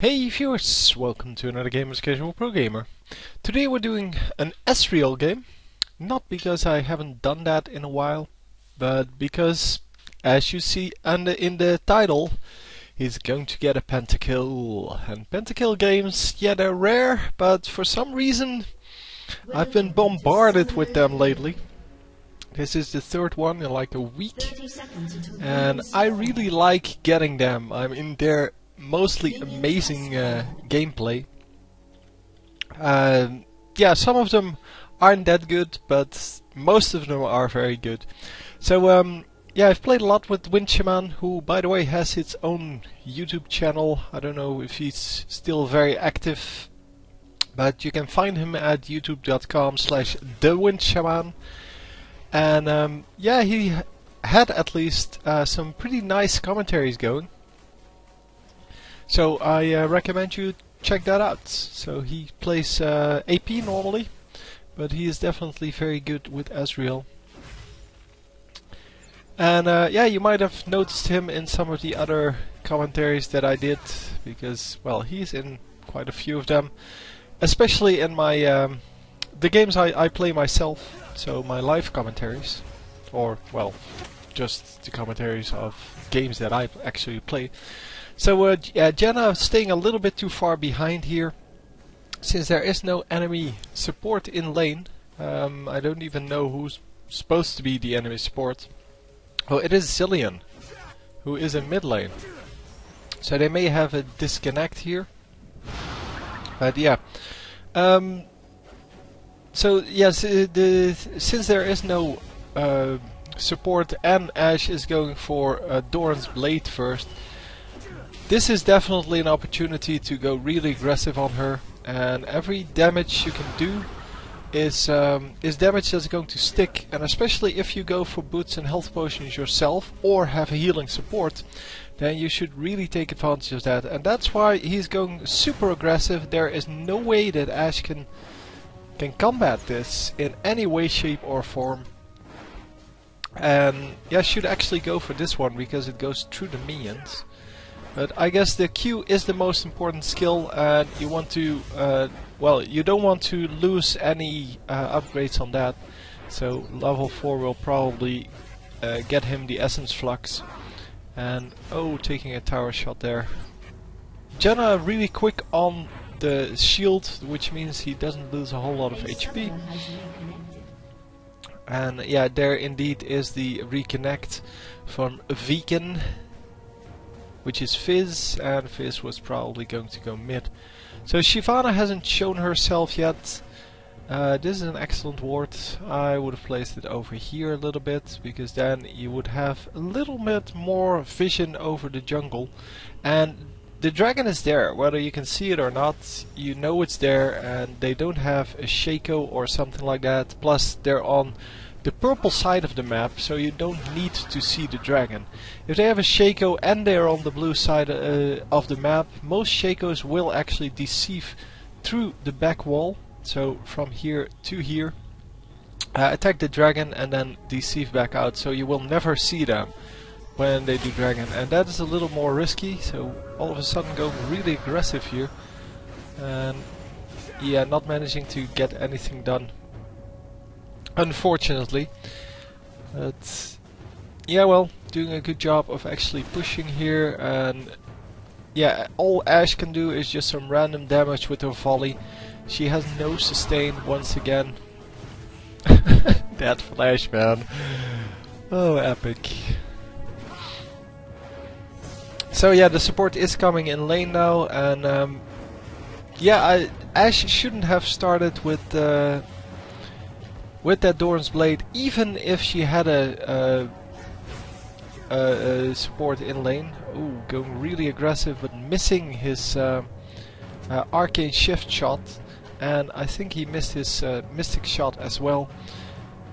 Hey viewers, welcome to another game as Casual Pro Gamer. Today we're doing an Ezreal game, not because I haven't done that in a while, but because, as you see in the title, he's going to get a Pentakill. And Pentakill games, yeah, they're rare, but for some reason I've been bombarded with them lately. This is the third one in like a week, and I really like getting them. I mean, they're mostly amazing gameplay. Yeah, some of them aren't that good, but most of them are very good. So yeah, I've played a lot with Wind Shaman, who by the way has its own YouTube channel. I don't know if he's still very active, but you can find him at youtube.com/thewindshaman. And yeah, he had at least some pretty nice commentaries going. So I recommend you check that out. So he plays AP normally, but he is definitely very good with Ezreal. And yeah, you might have noticed him in some of the other commentaries that I did, because well, he's in quite a few of them, especially in my the games I play myself. So my live commentaries, or well, just the commentaries of games that I actually play. So yeah, Jenna staying a little bit too far behind here, since there is no enemy support in lane. I don't even know who's supposed to be the enemy support. Oh, it is Zillion, who is in mid lane. So they may have a disconnect here. But yeah. So yes, since there is no support and Ashe is going for Doran's Blade first, this is definitely an opportunity to go really aggressive on her, and every damage you can do is damage that's going to stick. And especially if you go for boots and health potions yourself or have a healing support, then you should really take advantage of that. And that's why he's going super aggressive. There is no way that Ashe can combat this in any way, shape or form. And yeah, should actually go for this one because it goes through the minions. But I guess the Q is the most important skill, and you want to well, you don't want to lose any upgrades on that. So level 4 will probably get him the Essence Flux. And oh, taking a tower shot there. Jenna really quick on the shield, which means he doesn't lose a whole lot of HP. And yeah, there indeed is the reconnect from Vegan, which is Fizz, and Fizz was probably going to go mid. So Shyvana hasn't shown herself yet. This is an excellent ward. I would have placed it over here a little bit, because then you would have a little bit more vision over the jungle. And the dragon is there, whether you can see it or not, you know it's there, and they don't have a Shaco or something like that. Plus they're on the purple side of the map, so you don't need to see the dragon. If they have a Shaco and they're on the blue side of the map, most Shacos will actually deceive through the back wall, so from here to here, attack the dragon and then deceive back out, so you will never see them when they do dragon, and that is a little more risky. So all of a sudden going really aggressive here, and yeah, not managing to get anything done, unfortunately. But yeah, well, doing a good job of actually pushing here. And yeah, all Ashe can do is just some random damage with her volley. She has no sustain once again. That flash, man. Oh, epic. So yeah, the support is coming in lane now, and yeah, Ashe shouldn't have started with that Doran's Blade, even if she had a support in lane. Ooh, going really aggressive, but missing his arcane shift shot, and I think he missed his mystic shot as well.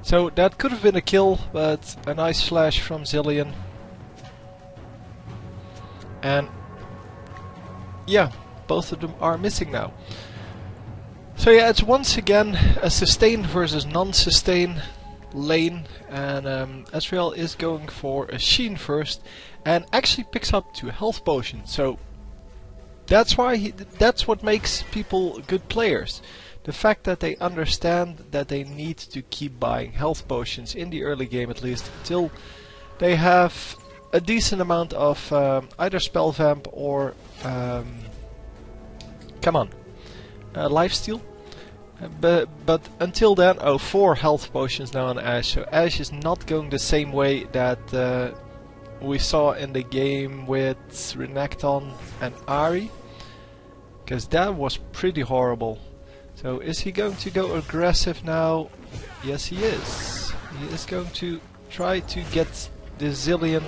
So that could have been a kill, but a nice flash from Zillion. And yeah, both of them are missing now. So yeah, it's once again a sustain versus non-sustain lane, and Ezreal is going for a Sheen first, and actually picks up 2 health potions. So that's why that's what makes people good players. The fact that they understand that they need to keep buying health potions in the early game, at least until they have a decent amount of either spell vamp or lifesteal. But until then, 4 health potions now on Ashe. So Ashe is not going the same way that we saw in the game with Renekton and Ahri, because that was pretty horrible. So is he going to go aggressive now? Yes, he is. He is going to try to get the Zilean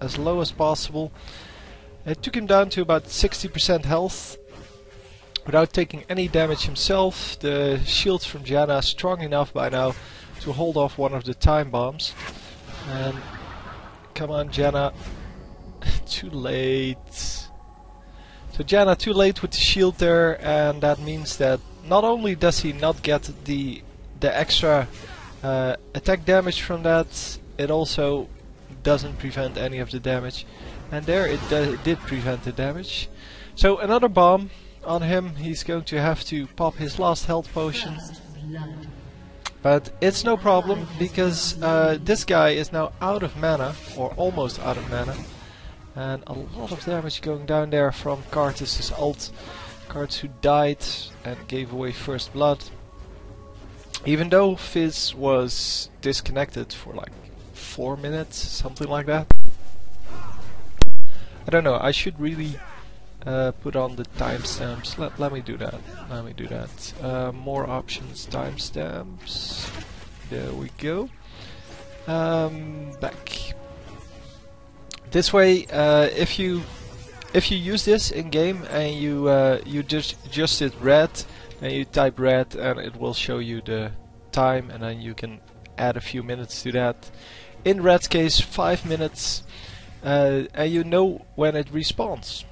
as low as possible. It took him down to about 60% health without taking any damage himself. The shields from Janna are strong enough by now to hold off one of the time bombs. And come on, Janna. Too late. So Janna too late with the shield there, and that means that not only does he not get the extra attack damage from that, it also doesn't prevent any of the damage. And there it did prevent the damage. So another bomb on him. He's going to have to pop his last health potion. But it's no problem, because this guy is now out of mana, or almost out of mana. And a lot of damage going down there from Karthus' ult. Karthus who died and gave away first blood. Even though Fizz was disconnected for like 4 minutes, something like that. I don't know, I should really put on the timestamps. Let me do that. Let me do that. More options, timestamps. There we go. Back. This way, if you use this in game and you just hit red and you type red, and it will show you the time, and then you can add a few minutes to that. In red's case, 5 minutes, and you know when it respawns.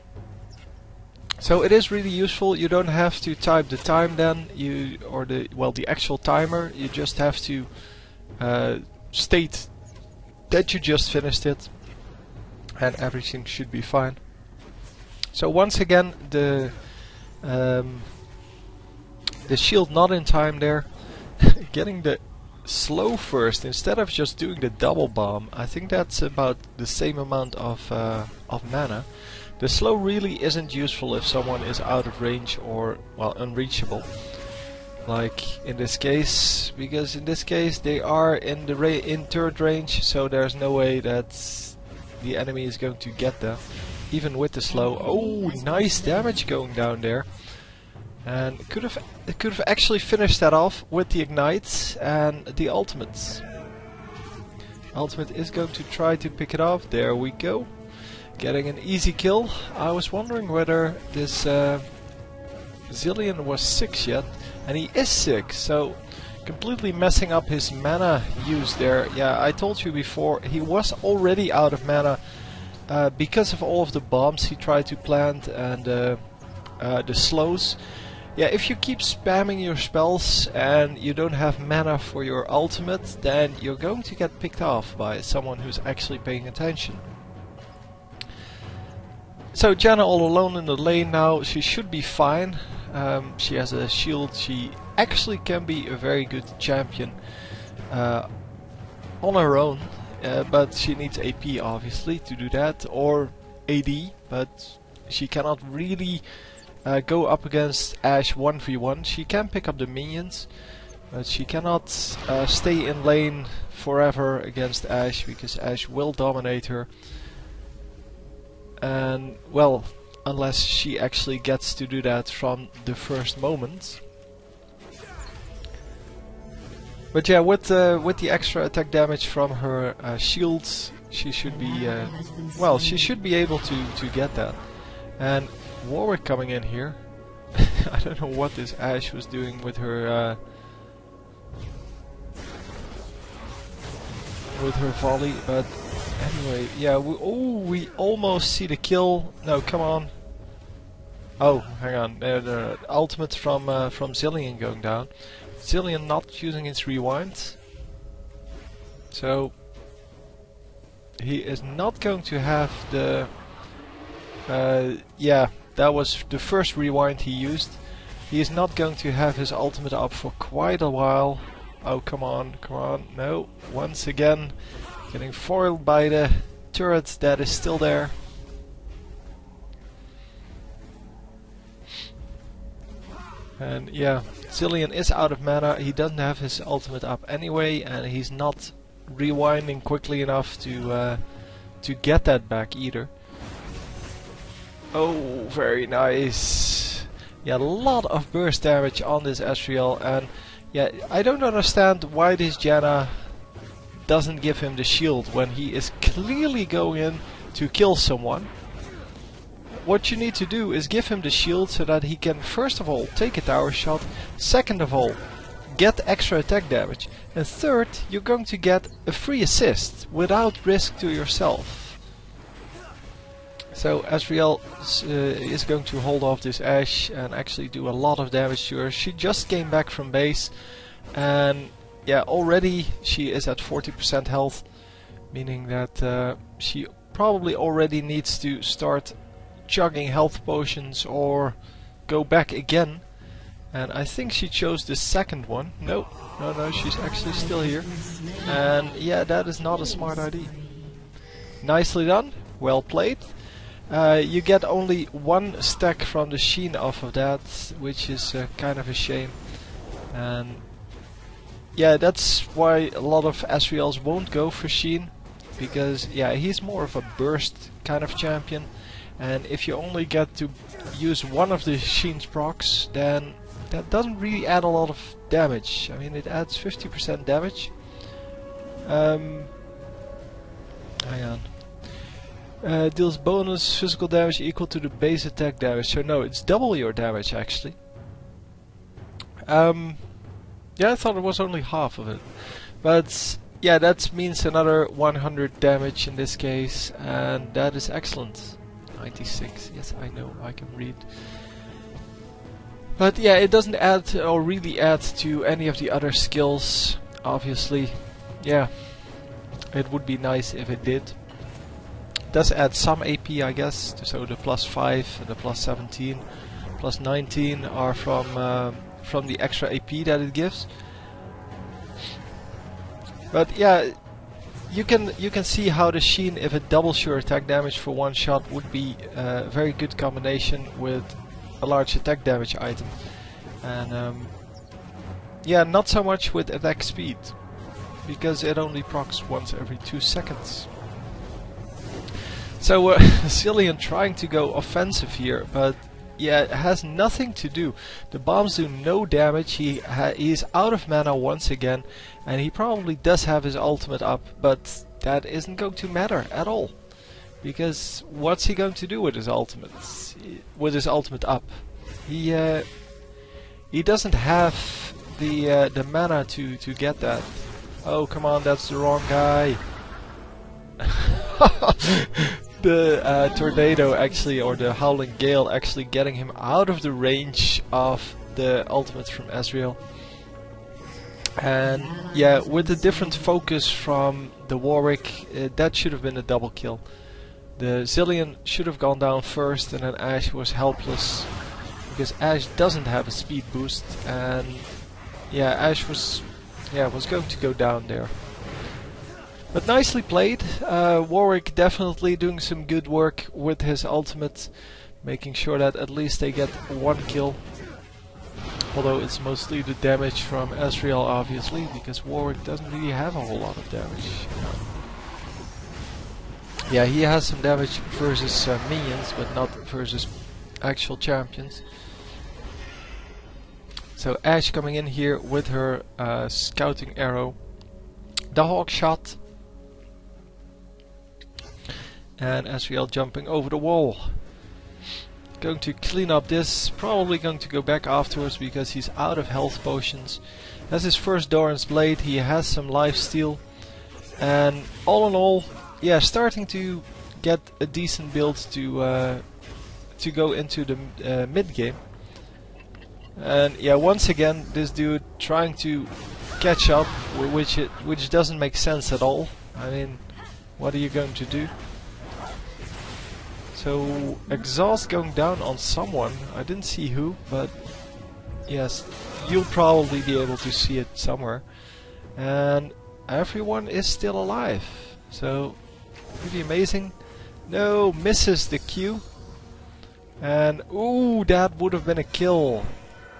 So it is really useful. You don't have to type the time then, the actual timer. You just have to state that you just finished it, and everything should be fine. So once again, the shield not in time there. Getting the slow first instead of just doing the double bomb. I think that's about the same amount of mana. The slow really isn't useful if someone is out of range or, well, unreachable. Like in this case, because in this case they are in third range, so there's no way that the enemy is going to get them, even with the slow. Oh, nice damage going down there, and it could have actually finished that off with the ignites and the ultimates. Ultimate is going to try to pick it off. There we go, getting an easy kill. I was wondering whether this Zilean was 6 yet, and he is 6, so completely messing up his mana use there. Yeah, I told you before, he was already out of mana because of all of the bombs he tried to plant and the slows. Yeah, if you keep spamming your spells and you don't have mana for your ultimate, then you're going to get picked off by someone who's actually paying attention. So Janna all alone in the lane now. She should be fine. She has a shield. She actually can be a very good champion on her own, but she needs AP obviously to do that, or AD, but she cannot really go up against Ashe 1v1. She can pick up the minions, but she cannot stay in lane forever against Ashe, because Ashe will dominate her. And well, unless she actually gets to do that from the first moment. But yeah, with the extra attack damage from her shields, she should be well, she should be able to get that. And Warwick coming in here. I don't know what this Ashe was doing with her volley, but anyway, yeah. We almost see the kill. No, come on. Oh, hang on. The ultimate from Zilean going down. Zilean not using its rewind, so he is not going to have the yeah, That was the first rewind he used. He is not going to have his ultimate up for quite a while. Oh, come on, come on. No, once again, getting foiled by the turret that is still there. And yeah, Zilean is out of mana. He doesn't have his ultimate up anyway, and he's not rewinding quickly enough to get that back either. Oh, very nice. Yeah, a lot of burst damage on this Ezreal, and yeah, I don't understand why this Janna doesn't give him the shield when he is clearly going in to kill someone. What you need to do is give him the shield so that he can first of all take a tower shot, second of all get extra attack damage, and third you're going to get a free assist without risk to yourself. So Ezreal is going to hold off this Ashe and actually do a lot of damage to her. She just came back from base, and yeah, already she is at 40% health, meaning that she probably already needs to start chugging health potions or go back again. And I think she chose the second one. No, she's actually still here. And yeah, that is not a smart idea. Nicely done, well played. You get only one stack from the Sheen off of that, which is kind of a shame. And yeah, that's why a lot of Ezreals won't go for Sheen, because yeah, he's more of a burst kind of champion, and if you only get to use one of the Sheen's procs, then that doesn't really add a lot of damage. I mean, it adds 50% damage. Hang on. Deals bonus physical damage equal to the base attack damage. So no, it's double your damage actually. Yeah, I thought it was only half of it. But yeah, that means another 100 damage in this case, and that is excellent. 96, yes I know, I can read. But yeah, it doesn't add or really add to any of the other skills, obviously. Yeah, it would be nice if it did. Does add some AP, I guess, so the +5 and the +17, +19 are from the extra AP that it gives. But yeah, you can see how the Sheen, if it doubles your attack damage for one shot, would be a very good combination with a large attack damage item. And yeah, not so much with attack speed, because it only procs once every 2 seconds. So Zilean trying to go offensive here, but yeah, it has nothing to do. The bombs do no damage. He is out of mana once again, and he probably does have his ultimate up, but that isn't going to matter at all, because what's he going to do with his ultimate? With his ultimate up, he doesn't have the mana to get that. Oh come on, that's the wrong guy. The tornado actually, or the howling gale actually getting him out of the range of the ultimate from Ezreal. And yeah, with the different focus from the Warwick, that should have been a double kill. The Zilean should have gone down first, and then Ashe was helpless, because Ashe doesn't have a speed boost, and yeah, Ashe was going to go down there. But nicely played. Warwick definitely doing some good work with his ultimate, making sure that at least they get one kill. Although it's mostly the damage from Ezreal, obviously, because Warwick doesn't really have a whole lot of damage. Yeah, he has some damage versus minions, but not versus actual champions. So Ashe coming in here with her scouting arrow, the hawk shot, and Ezreal jumping over the wall. Going to clean up this, probably going to go back afterwards because he's out of health potions. That's his first Doran's Blade, he has some lifesteal, and all in all, yeah, starting to get a decent build to go into the mid game. And yeah, once again, this dude trying to catch up, which doesn't make sense at all. I mean, what are you going to do? So exhaust going down on someone. I didn't see who, but yes, you'll probably be able to see it somewhere. And everyone is still alive. So pretty amazing. No, misses the Q. And ooh, that would have been a kill.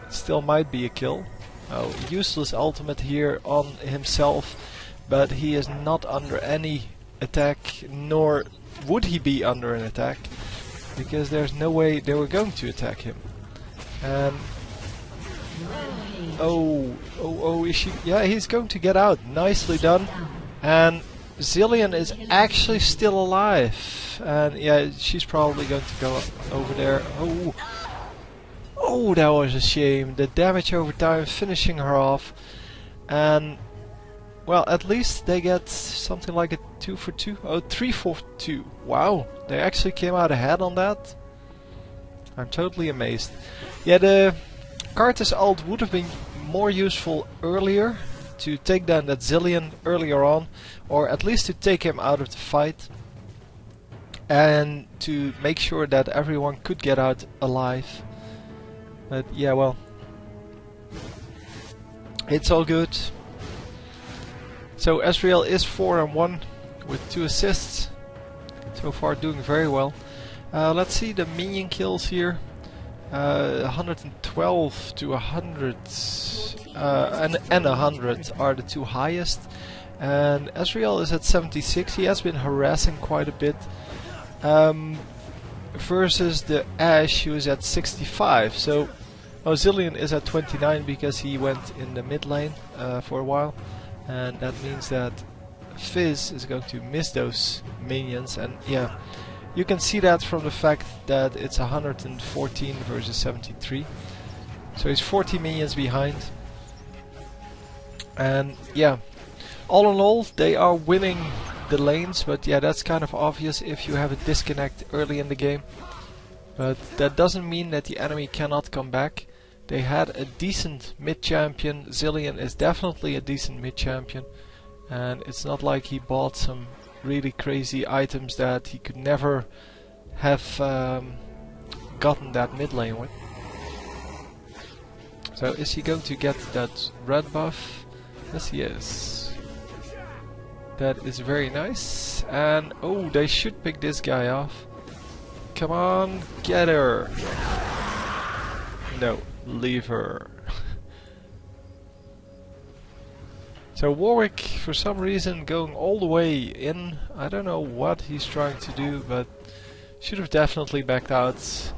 It still might be a kill. Oh, useless ultimate here on himself, but he is not under any attack, nor would he be under an attack, because there's no way they were going to attack him. And oh, is she? Yeah, he's going to get out. Nicely done. And Zillion is actually still alive. And yeah, she's probably going to go over there. Oh, that was a shame. The damage over time finishing her off. And well, at least they get something like a 2 for 2. Oh, 3 for 2. Wow, they actually came out ahead on that. I'm totally amazed. Yeah, the Karthus ult would have been more useful earlier to take down that Zillion earlier on, or at least to take him out of the fight, and to make sure that everyone could get out alive. But yeah, well, it's all good. So Ezreal is 4-1 with 2 assists. So far doing very well. Let's see the minion kills here. 112 to 100 and 100 are the 2 highest. And Ezreal is at 76. He has been harassing quite a bit. Versus the Ashe, who is at 65. So Zillion is at 29 because he went in the mid lane for a while. And that means that Fizz is going to miss those minions. And yeah, you can see that from the fact that it's 114 versus 73. So he's 40 minions behind. And yeah, all in all, they are winning the lanes, but yeah, that's kind of obvious if you have a disconnect early in the game. But that doesn't mean that the enemy cannot come back. They had a decent mid champion. Zillion is definitely a decent mid champion, and it's not like he bought some really crazy items that he could never have gotten that mid lane with. So is he going to get that red buff? Yes, he is. That is very nice. And oh, they should pick this guy off. Come on, get her. No, leave her. So Warwick, for some reason, going all the way in. I don't know what he's trying to do, but should have definitely backed out.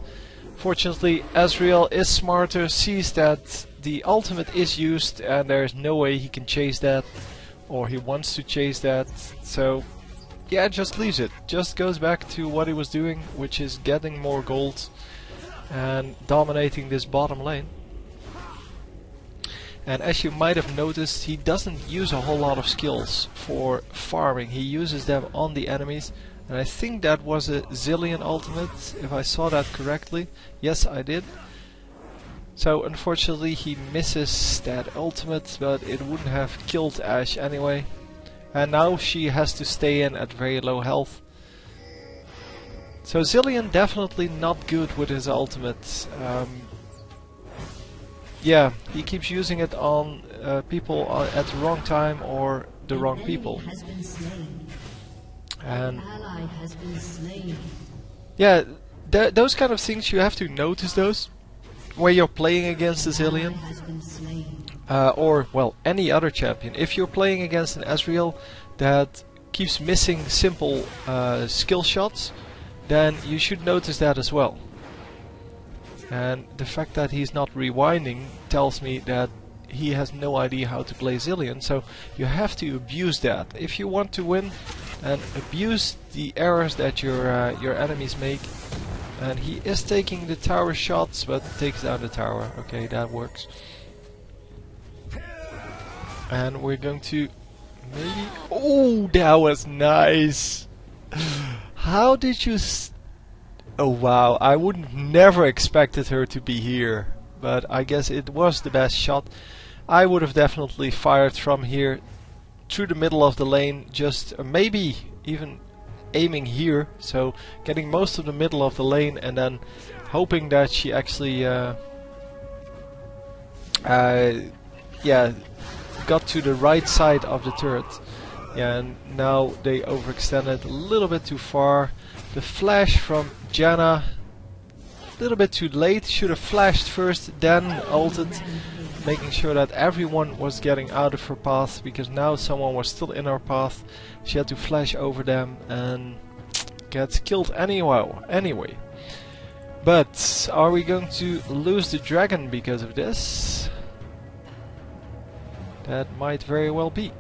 Fortunately, Ezreal is smarter, sees that the ultimate is used and there is no way he can chase that, or he wants to chase that. So yeah, just leaves it. Just goes back to what he was doing, which is getting more gold and dominating this bottom lane. And as you might have noticed, he doesn't use a whole lot of skills for farming. He uses them on the enemies. And I think that was a Zillion ultimate, if I saw that correctly. Yes, I did. So unfortunately he misses that ultimate, but it wouldn't have killed Ashe anyway. And now she has to stay in at very low health. So Zillion definitely not good with his ultimate. Yeah, he keeps using it on people at the wrong time or the wrong people. And yeah, those kind of things, you have to notice those when you're playing against a Zillion. Or, well, any other champion. If you're playing against an Ezreal that keeps missing simple skill shots, then you should notice that as well. And the fact that he's not rewinding tells me that he has no idea how to play Zillion, so you have to abuse that. If you want to win, and abuse the errors that your enemies make. And he is taking the tower shots, but takes down the tower. Okay, that works. And we're going to maybe... Oh, that was nice! How did you... Oh wow, I would never expected her to be here. But I guess it was the best shot. I would have definitely fired from here through the middle of the lane, just maybe even aiming here, so getting most of the middle of the lane and then hoping that she actually yeah, got to the right side of the turret. Yeah, and now they overextended a little bit too far. The flash from Janna, a little bit too late. Should have flashed first, then ulted, making sure that everyone was getting out of her path, because now someone was still in her path. She had to flash over them and gets killed anyway. But are we going to lose the dragon because of this? That might very well be.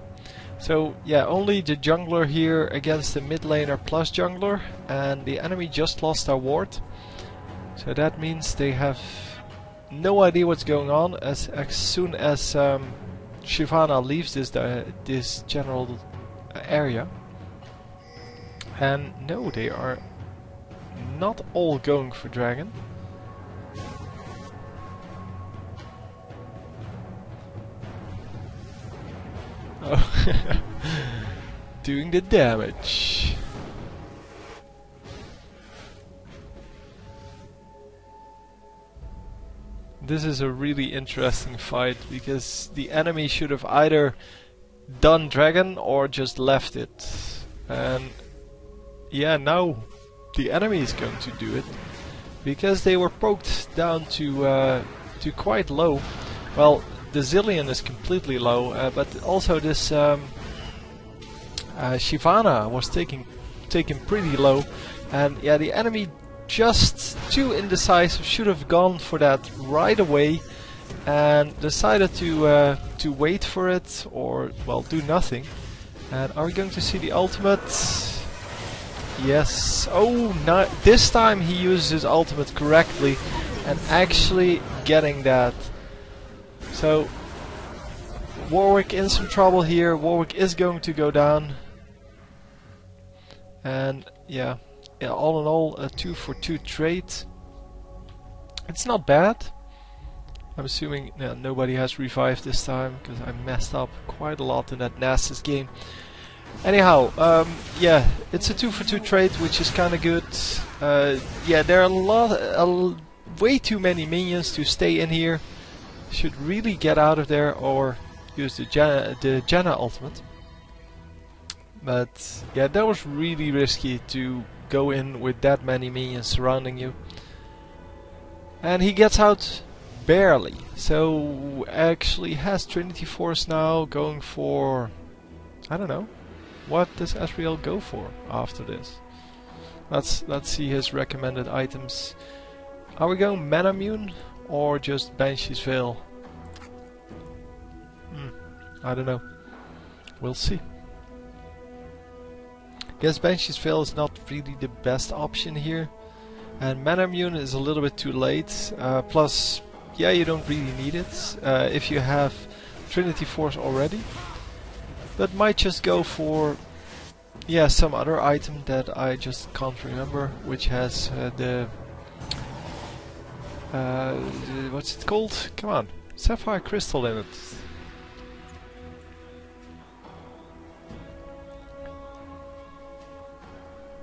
So yeah, only the jungler here against the mid laner plus jungler, and the enemy just lost our ward. So that means they have no idea what's going on. As soon as Shyvana leaves this general area. And no, they are not all going for dragon. Oh, doing the damage. This is a really interesting fight, because the enemy should have either done dragon or just left it. And yeah, now the enemy is going to do it, because they were poked down to quite low. Well, the Zillion is completely low, but also this Shyvana was taken pretty low, and yeah, the enemy just too indecisive, should have gone for that right away, and decided to wait for it, or well, do nothing. And are we going to see the ultimate? Yes. Oh, no, this time he used his ultimate correctly and actually getting that. So Warwick in some trouble here. Warwick is going to go down. And yeah, all in all, a 2-for-2 trade. It's not bad. I'm assuming nobody has revived this time, because I messed up quite a lot in that Nasus game. Anyhow, yeah, it's a 2-for-2 trade, which is kind of good. Yeah, there are way too many minions to stay in here. Should really get out of there or use the Janna ultimate. But yeah, that was really risky to go in with that many minions surrounding you. And he gets out barely. So actually has Trinity Force now, going for, I don't know. What does Ezreal go for after this? Let's see his recommended items. Are we going Manamune or just Banshee's Veil? I don't know. We'll see. Guess Banshee's Veil is not really the best option here. And Manamune is a little bit too late. Plus, yeah, you don't really need it if you have Trinity Force already. But might just go for, yeah, some other item that I just can't remember, which has what's it called? Come on, Sapphire Crystal in it.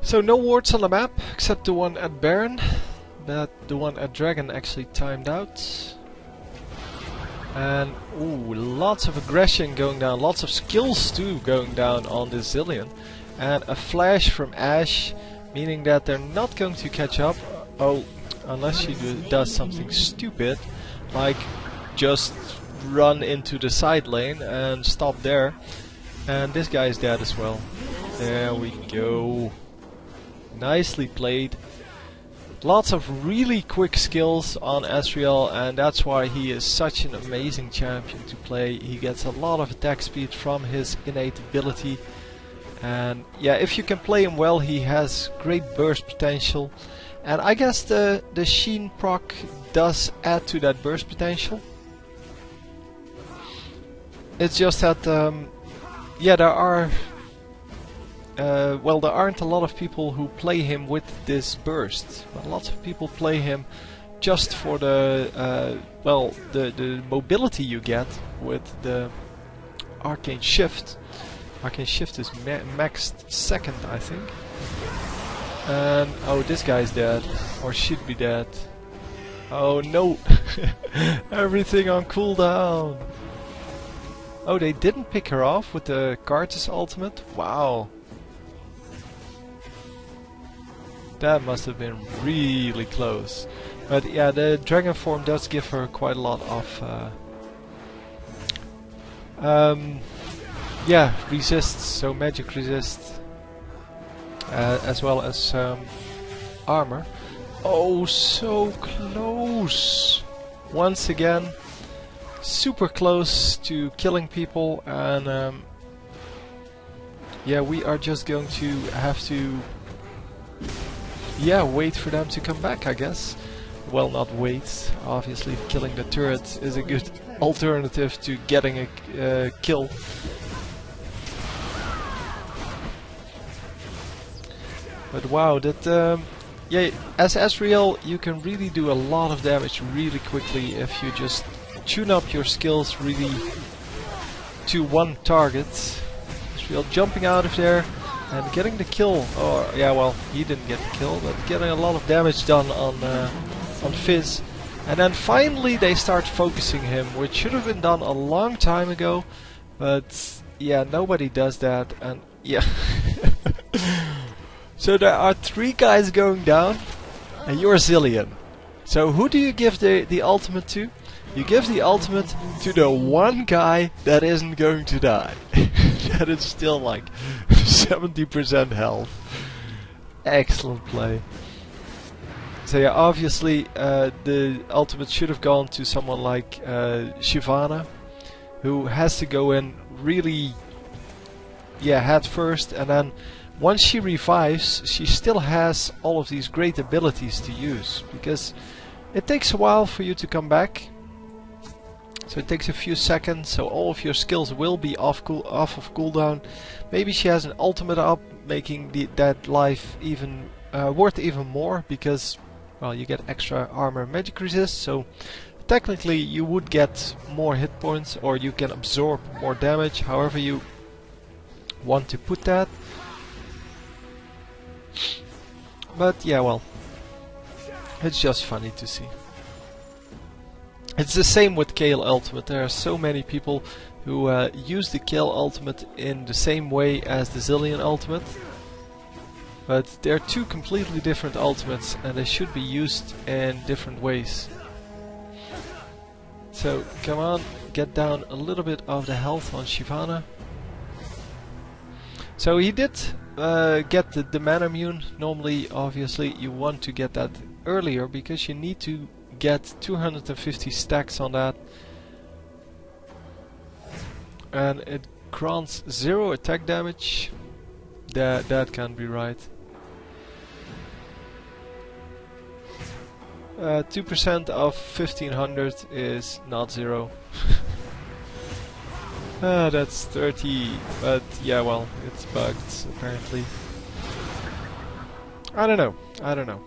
So no wards on the map, except the one at Baron, but the one at Dragon actually timed out. And ooh, lots of aggression going down, lots of skills too going down on this Zillion. And a flash from Ashe, meaning that they're not going to catch up. Oh, unless she does something stupid, like just run into the side lane and stop there. And this guy is dead as well. There we go. Nicely played. Lots of really quick skills on Ezreal, and that's why he is such an amazing champion to play. He gets a lot of attack speed from his innate ability, and yeah, if you can play him well, he has great burst potential. And I guess the Sheen proc does add to that burst potential. It's just that yeah, there are well, there aren't a lot of people who play him with this burst. But lots of people play him just for the well, the mobility you get with the Arcane Shift. Arcane Shift is maxed second, I think. And oh, this guy's dead, or should be dead. Oh no! Everything on cooldown. Oh, they didn't pick her off with the Karthus ultimate? Wow. That must have been really close. But yeah, the dragon form does give her quite a lot of yeah, resists, so magic resist, as well as armor. Oh, so close! Once again, super close to killing people, and yeah, we are just going to have to, yeah, wait for them to come back, I guess. Well, not wait. Obviously, killing the turret is a good alternative to getting a kill. But wow, that yeah, as Ezreal, you can really do a lot of damage really quickly if you just tune up your skills really to one target. Ezreal jumping out of there and getting the kill. Or yeah, well, he didn't get the kill, but getting a lot of damage done on Fizz. And then finally they start focusing him, which should have been done a long time ago. But yeah, nobody does that, and yeah. So there are 3 guys going down, and you're Zilean. So who do you give the ultimate to? You give the ultimate to the one guy that isn't going to die. That is still like 70% health. Excellent play. So yeah, obviously the ultimate should have gone to someone like Shyvana, who has to go in really, yeah, head first, and then once she revives, she still has all of these great abilities to use, because it takes a while for you to come back. So it takes a few seconds, so all of your skills will be off of cooldown. Maybe she has an ultimate up, making that life even worth even more, because well, you get extra armor and magic resist, so technically you would get more hit points, or you can absorb more damage, however you want to put that. But yeah, well, it's just funny to see. It's the same with Kayle ultimate. There are so many people who use the Kayle ultimate in the same way as the Zilean ultimate. But they're 2 completely different ultimates, and they should be used in different ways. So come on, get down a little bit of the health on Shyvana. So he did get the mana immune. Normally, obviously, you want to get that earlier, because you need to get 250 stacks on that. And it grants 0 attack damage. That can't be right. 2% of 1500 is not 0. That's 30, but yeah, well, it's bugged apparently. I don't know.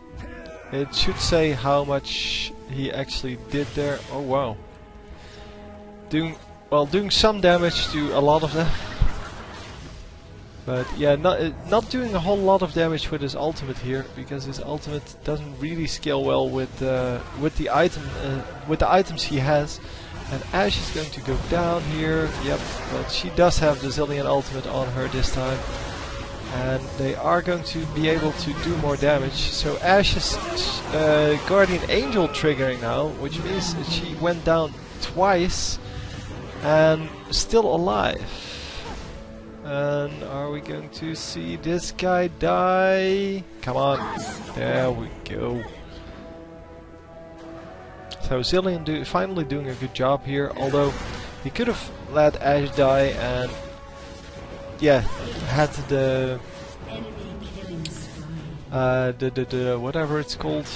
It should say how much he actually did there. Oh wow. Doing some damage to a lot of them. But yeah, not doing a whole lot of damage with his ultimate here, because his ultimate doesn't really scale well with the items he has. And Ashe is going to go down here. Yep, but she does have the Zilean ultimate on her this time, and they are going to be able to do more damage. So Ashe is Guardian Angel triggering now, which means that she went down twice and still alive. And are we going to see this guy die? Come on, there we go. So Zilean finally doing a good job here, although he could have let Ashe die and yeah, had the whatever it's called,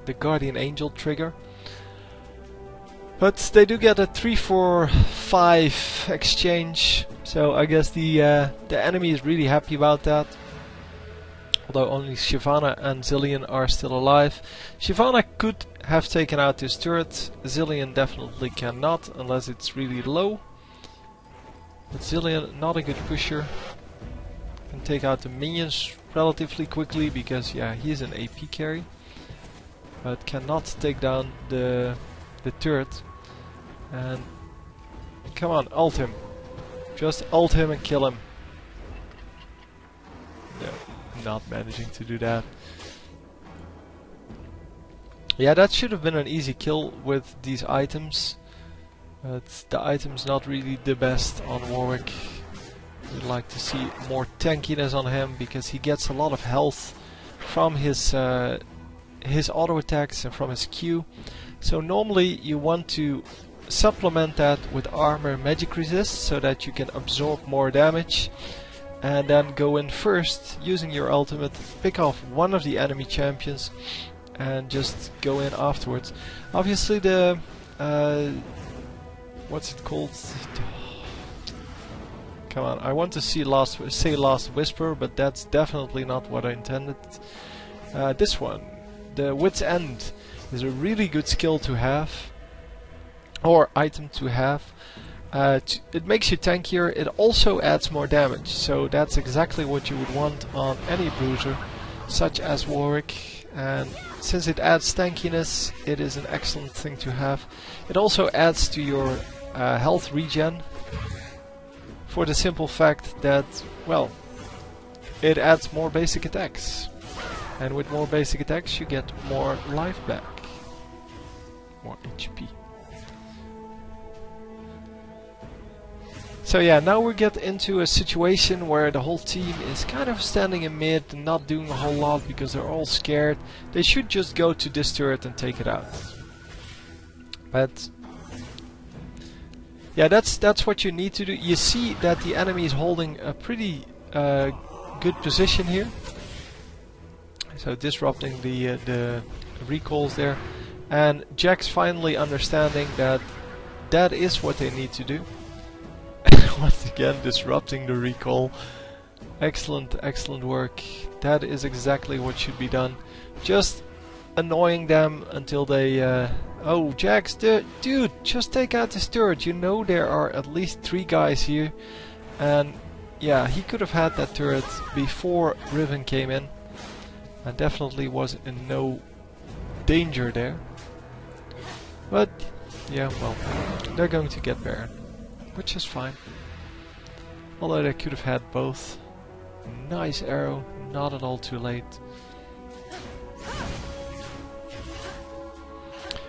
the Guardian Angel trigger. But they do get a 3-4-5 exchange, so I guess the enemy is really happy about that. Although only Shyvana and Zilean are still alive. Shyvana could have taken out this turret. Zilean definitely cannot, unless it's really low. But Zilean, not a good pusher. Can take out the minions relatively quickly because yeah, he's an AP carry, but cannot take down the turret. And come on, ult him. Just ult him and kill him. No, not managing to do that. Yeah, that should have been an easy kill with these items. But the item's not really the best on Warwick. We'd like to see more tankiness on him because he gets a lot of health from his auto attacks and from his Q. So normally you want to supplement that with armor magic resist so that you can absorb more damage. And then go in first using your ultimate, pick off one of the enemy champions and just go in afterwards. Obviously the what's it called? Come on, I want to say Last Whisper, but that's definitely not what I intended. This one, the Wit's End, is a really good skill to have, or item to have. It makes you tankier, it also adds more damage, so that's exactly what you would want on any bruiser, such as Warwick. And since it adds tankiness, it is an excellent thing to have. It also adds to your health regen, for the simple fact that, well, it adds more basic attacks. And with more basic attacks you get more life back. More HP. So yeah, now we get into a situation where the whole team is kind of standing in mid and not doing a whole lot because they're all scared. They should just go to this turret and take it out. But yeah, that's what you need to do. You see that the enemy is holding a pretty good position here. So disrupting the recalls there. And Jack's finally understanding that that is what they need to do. Once again, disrupting the recall. Excellent, excellent work. That is exactly what should be done. Just annoying them until they... oh, Jax, dude, just take out this turret. You know there are at least 3 guys here. And yeah, he could have had that turret before Riven came in. And definitely was in no danger there. But yeah, well, they're going to get Baron, which is fine. Although they could have had both. Nice arrow, not at all too late.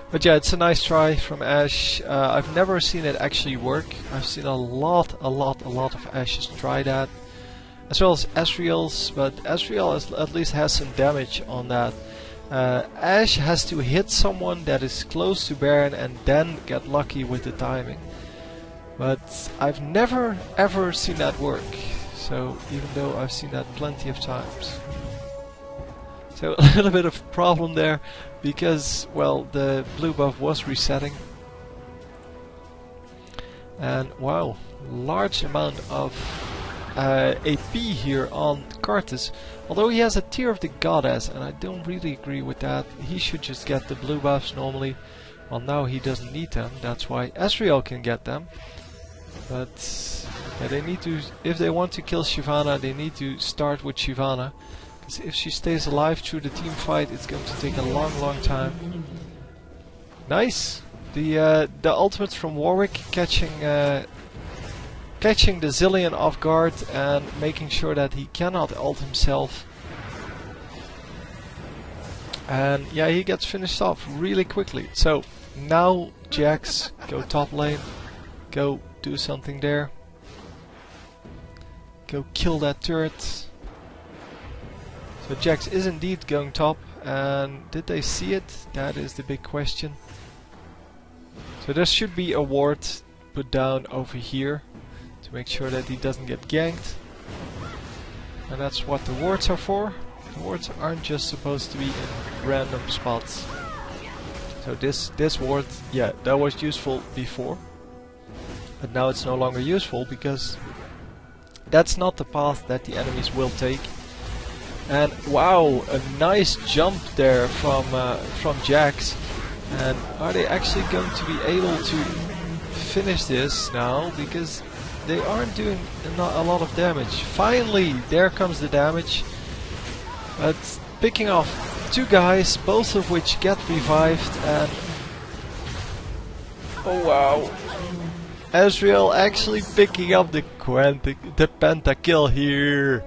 But yeah, it's a nice try from Ashe. I've never seen it actually work. I've seen a lot of Ashes try that. As well as Ezreal's, but Ezreal at least has some damage on that. Ashe has to hit someone that is close to Baron and then get lucky with the timing. But I've never ever seen that work. So even though I've seen that plenty of times. So a little bit of problem there because, well, the blue buff was resetting. And wow, large amount of AP here on Karthus. Although he has a Tear of the Goddess, and I don't really agree with that. He should just get the blue buffs normally. Well, now he doesn't need them. That's why Ezreal can get them. But yeah, they need to, if they want to kill Shyvana, they need to start with Shyvana. Because if she stays alive through the team fight, it's going to take a long time. Nice! The ultimates from Warwick catching the Zilean off guard and making sure that he cannot ult himself. And yeah, he gets finished off really quickly. So now Jax, go top lane, go do something there, go kill that turret. So Jax is indeed going top, and did they see it? That is the big question. So there should be a ward put down over here to make sure that he doesn't get ganked. And that's what the wards are for. The wards aren't just supposed to be in random spots. So this ward, yeah, that was useful before. But now it's no longer useful because that's not the path that the enemies will take. And wow, a nice jump there from Jax. And are they actually going to be able to finish this now? Because they aren't doing a lot of damage. Finally, there comes the damage. It's picking off 2 guys, both of which get revived, and oh wow, Ezreal actually picking up the Pentakill here.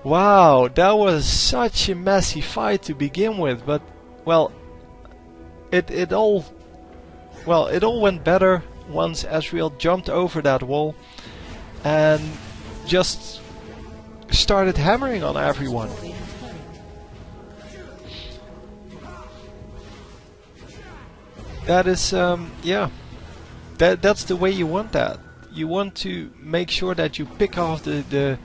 Wow, that was such a messy fight to begin with, but well, it all went better once Ezreal jumped over that wall and just started hammering on everyone. That is, yeah, that's the way you want that. You want to make sure that you pick off the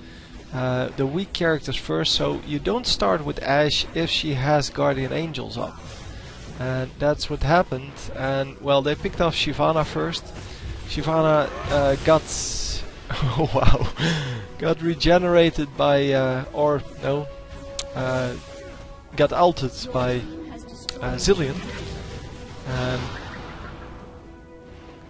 weak characters first, so you don't start with Ashe if she has Guardian Angels up. And that's what happened, and well, they picked off Shyvana first. Shyvana got oh wow, got regenerated by got ulted by Zillion. And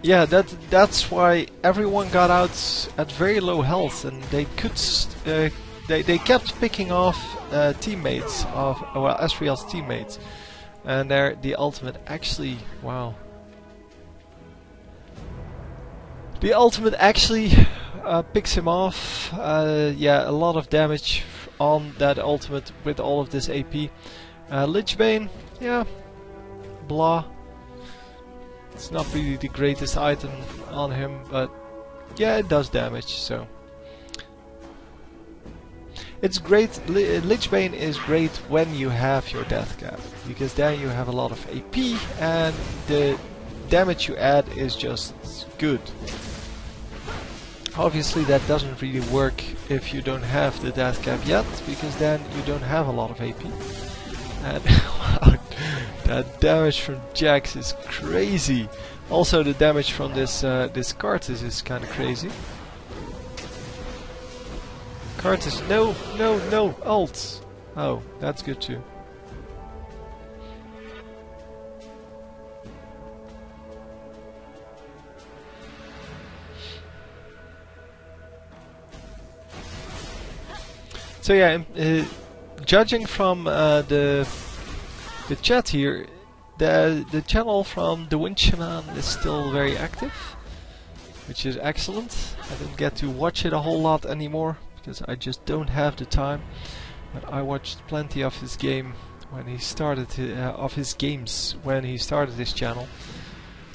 yeah, that's why everyone got out at very low health, and they could they kept picking off teammates of Ezreal's teammates, and the ultimate actually, wow, the ultimate actually picks him off. Yeah, a lot of damage on that ultimate with all of this AP. Lichbane, yeah, blah. It's not really the greatest item on him, but yeah, it does damage, so it's great. Lichbane is great when you have your death cap, because then you have a lot of AP and the damage you add is just good. Obviously that doesn't really work if you don't have the death cap yet, because then you don't have a lot of AP. And wow, that damage from Jax is crazy. Also the damage from this Karthus is kind of crazy. Karthus, no, ult. Oh, that's good too. So yeah, judging from the chat here, the channel from the Wind Shaman is still very active, which is excellent. I don't get to watch it a whole lot anymore because I just don't have the time. But I watched plenty of his game when he started of his games when he started his channel.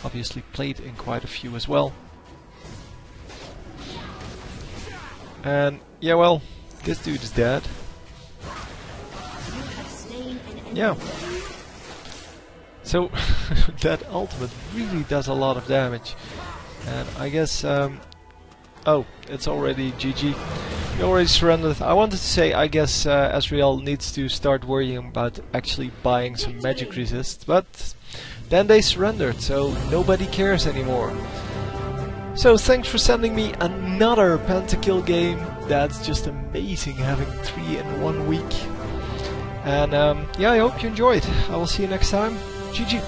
Obviously played in quite a few as well. And yeah, well, this dude is dead. Yeah. So that ultimate really does a lot of damage, and I guess oh, it's already GG. He already surrendered. I wanted to say I guess Ezreal needs to start worrying about actually buying some magic resist, but then they surrendered, so nobody cares anymore. So thanks for sending me another Pentakill game. That's just amazing, having 3 in 1 week. And yeah, I hope you enjoyed. I will see you next time. GG.